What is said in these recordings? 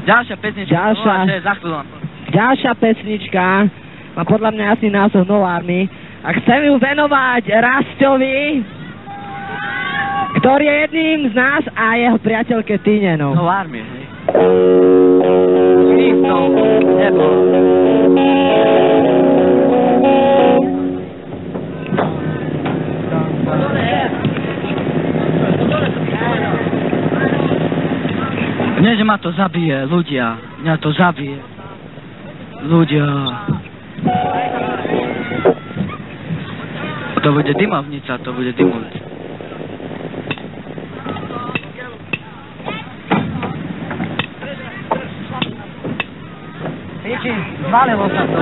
Ďalšia pesnička, Ďalšia pesnička má podľa mňa jasný názov No Army a chcem ju venovať Rastovi, ktorý je jedným z nás a jeho priateľke Týne, no. No Army, hej. Nikto nebol. Nie, že ma to zabije, ľudia. Mňa to zabije. Ľudia. To bude dymovnica, to bude dymovnica. Víči, zvalilo sa to.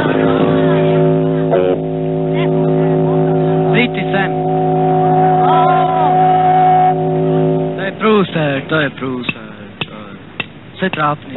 Príďte sem. To je prúser, to je prúser. Se trápny.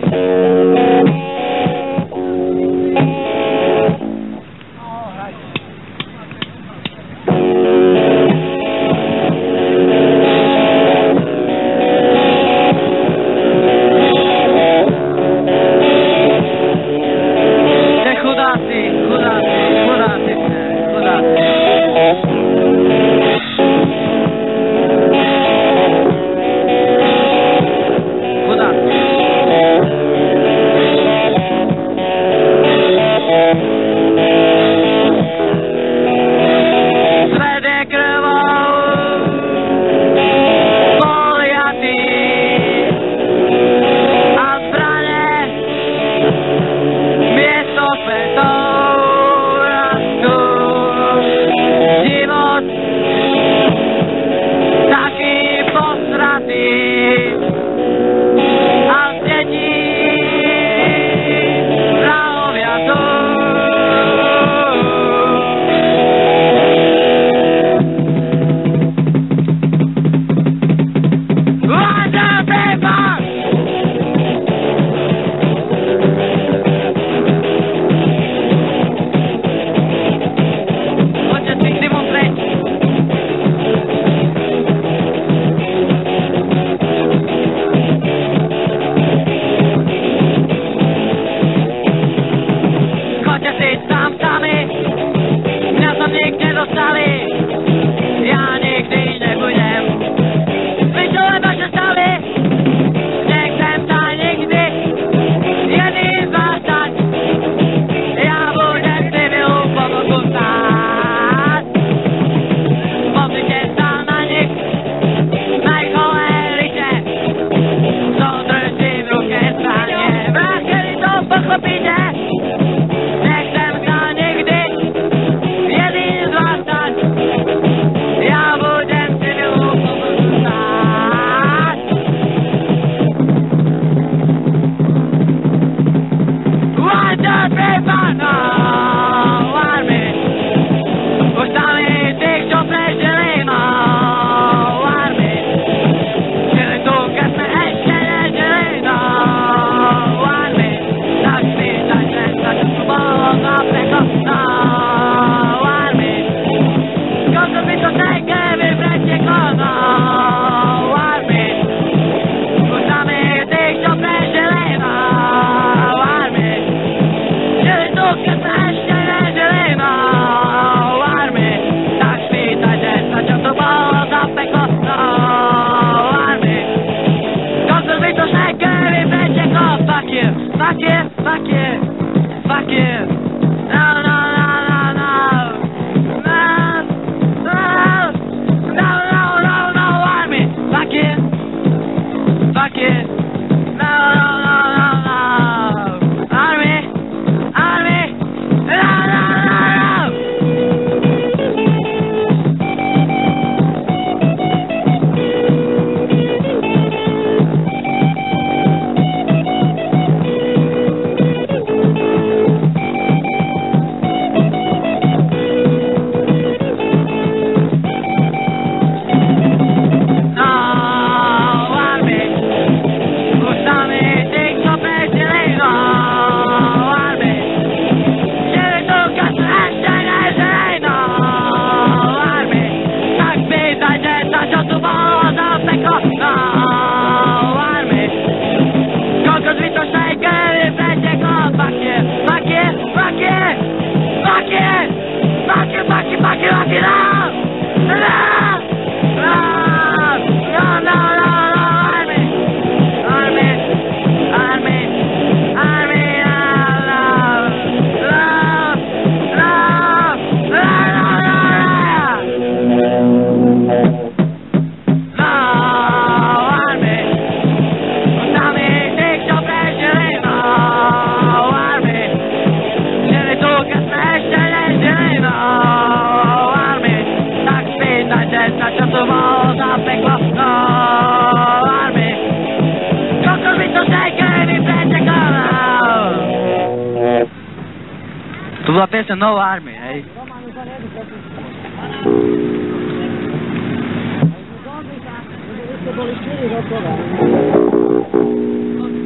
To bola piesň No Army, hej.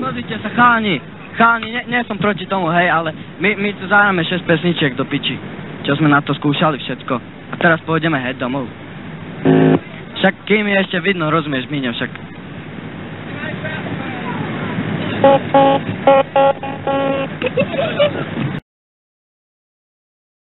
Pozrite sa, chalani, nie som proti tomu, hej, ale my tu zahráme 6 pesničiek do piči, čo sme na to skúšali všetko. A teraz pôjdeme heď domov. Však kým je ešte vidno, rozumieš, Míňo, však.